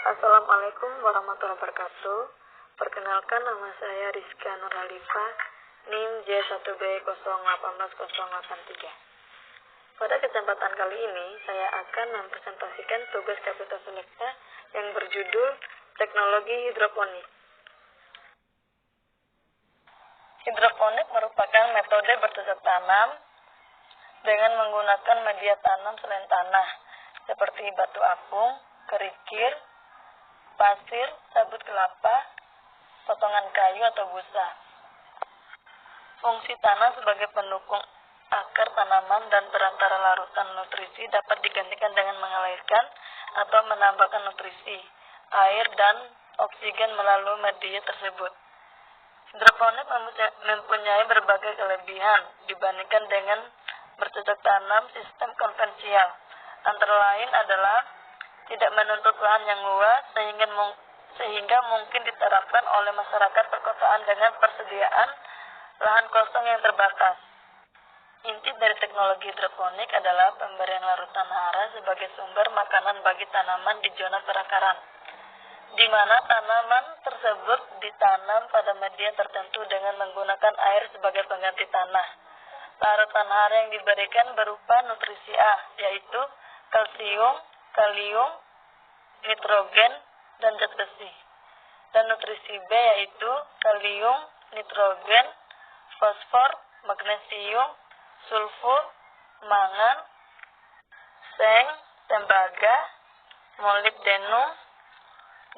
Assalamualaikum warahmatullahi wabarakatuh. Perkenalkan, nama saya Rizka Nurhalifa, NIM J1B0180083. Pada kesempatan kali ini, saya akan mempresentasikan tugas Kapita Selekta yang berjudul Teknologi Hidroponik. Hidroponik merupakan metode bercocok tanam dengan menggunakan media tanam selain tanah, seperti batu apung, kerikil, pasir, sabut kelapa, potongan kayu atau busa. Fungsi tanah sebagai pendukung akar tanaman dan perantara larutan nutrisi dapat digantikan dengan mengalirkan atau menambahkan nutrisi, air, dan oksigen melalui media tersebut. Hidroponik mempunyai berbagai kelebihan dibandingkan dengan bercocok tanam sistem konvensional. Antara lain adalah tidak menuntut lahan yang luas sehingga mungkin diterapkan oleh masyarakat perkotaan dengan persediaan lahan kosong yang terbatas. Inti dari teknologi hidroponik adalah pemberian larutan hara sebagai sumber makanan bagi tanaman di zona perakaran, di mana tanaman tersebut ditanam pada media tertentu dengan menggunakan air sebagai pengganti tanah. Larutan hara yang diberikan berupa nutrisi A, yaitu kalsium, kalium, nitrogen, dan zat besi. Dan nutrisi B yaitu kalium, nitrogen, fosfor, magnesium, sulfur, mangan, seng, tembaga, molibdenum,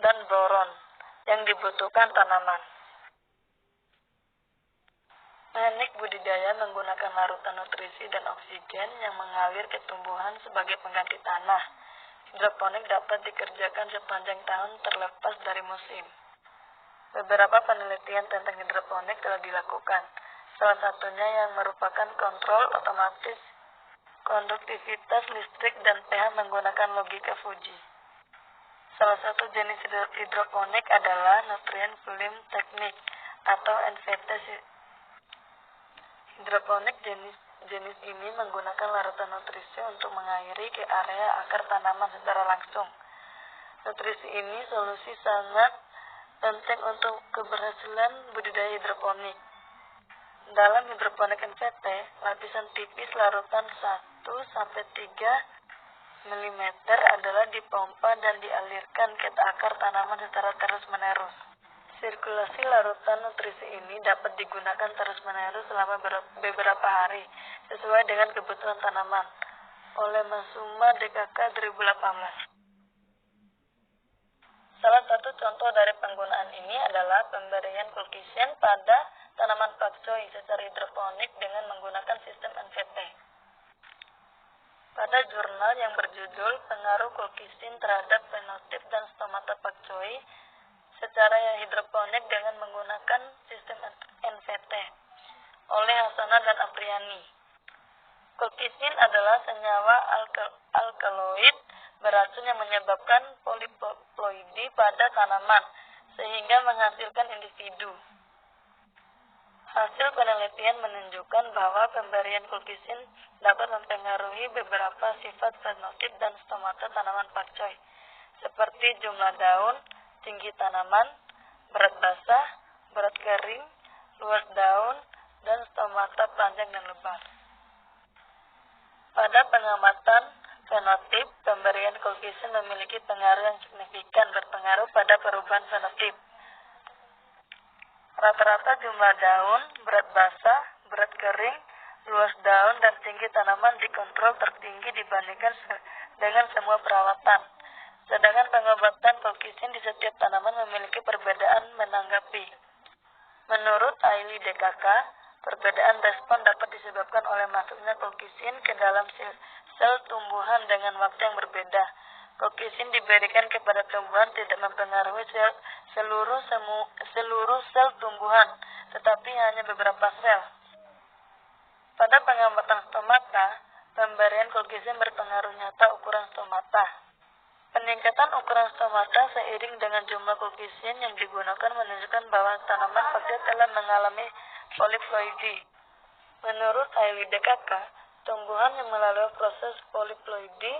dan boron yang dibutuhkan tanaman. Teknik budidaya menggunakan larutan nutrisi dan oksigen yang mengalir ke tumbuhan sebagai pengganti tanah. Hidroponik dapat dikerjakan sepanjang tahun terlepas dari musim. Beberapa penelitian tentang hidroponik telah dilakukan. Salah satunya yang merupakan kontrol otomatis konduktivitas listrik dan pH menggunakan logika Fuji. Salah satu jenis hidroponik adalah nutrient film teknik atau NVT. Hidroponik jenis ini menggunakan larutan nutrisi untuk mengairi ke area akar tanaman secara langsung. Nutrisi ini solusi sangat penting untuk keberhasilan budidaya hidroponik. Dalam hidroponik NVT, lapisan tipis larutan 1-3 mm adalah dipompa dan dialirkan ke akar tanaman secara terus-menerus. Sirkulasi larutan nutrisi ini dapat digunakan terus-menerus selama beberapa hari, sesuai dengan kebutuhan tanaman, oleh Masuma DKK 2018. Salah satu contoh dari penggunaan ini adalah pemberian kulkisin pada tanaman pakcoy secara hidroponik dengan menggunakan sistem NVT. Pada jurnal yang berjudul Pengaruh Kulkisin terhadap Fenotip dan Stomata Pakcoy secara hidroponik dengan menggunakan sistem NVT oleh Hasana dan Apriani. Kulkisin adalah senyawa alkaloid beracun yang menyebabkan poliploidi pada tanaman sehingga menghasilkan individu. Hasil penelitian menunjukkan bahwa pemberian kulkisin dapat mempengaruhi beberapa sifat fenotip dan stomata tanaman pakcoy, seperti jumlah daun, tinggi tanaman, berat basah, berat kering, luas daun, dan stomata panjang dan lebar. Pada pengamatan fenotip, pemberian kulkisin memiliki pengaruh yang signifikan berpengaruh pada perubahan fenotip. Rata-rata jumlah daun, berat basah, berat kering, luas daun, dan tinggi tanaman dikontrol tertinggi dibandingkan dengan semua perawatan. Sedangkan pengobatan kulkisin di setiap tanaman memiliki perbedaan menanggapi. Menurut Aili DKK, perbedaan respon dapat disebabkan oleh masuknya kulkisin ke dalam sel tumbuhan dengan waktu yang berbeda. Kulkisin diberikan kepada tumbuhan tidak mempengaruhi seluruh sel tumbuhan, tetapi hanya beberapa sel. Pada pengamatan stomata, pemberian kulkisin berpengaruh nyata ukuran stomata. Peningkatan ukuran stomata seiring dengan jumlah kulkisin yang digunakan menunjukkan bahwa tanaman pakcoy telah mengalami poliploidi. Menurut Aili DKK, tumbuhan yang melalui proses poliploidi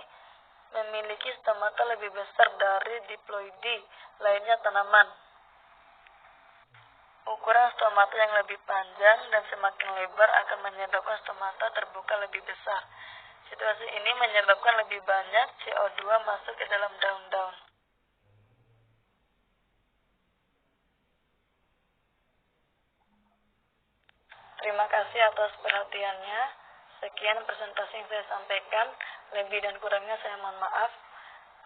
memiliki stomata lebih besar dari diploidi lainnya tanaman. Ukuran stomata yang lebih panjang dan semakin lebar akan menyebabkan stomata terbuka lebih besar. Situasi ini menyebabkan lebih banyak CO2 masuk ke dalam daun-daun. Terima kasih atas perhatiannya. Sekian presentasi yang saya sampaikan. Lebih dan kurangnya saya mohon maaf.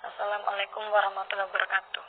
Assalamualaikum warahmatullahi wabarakatuh.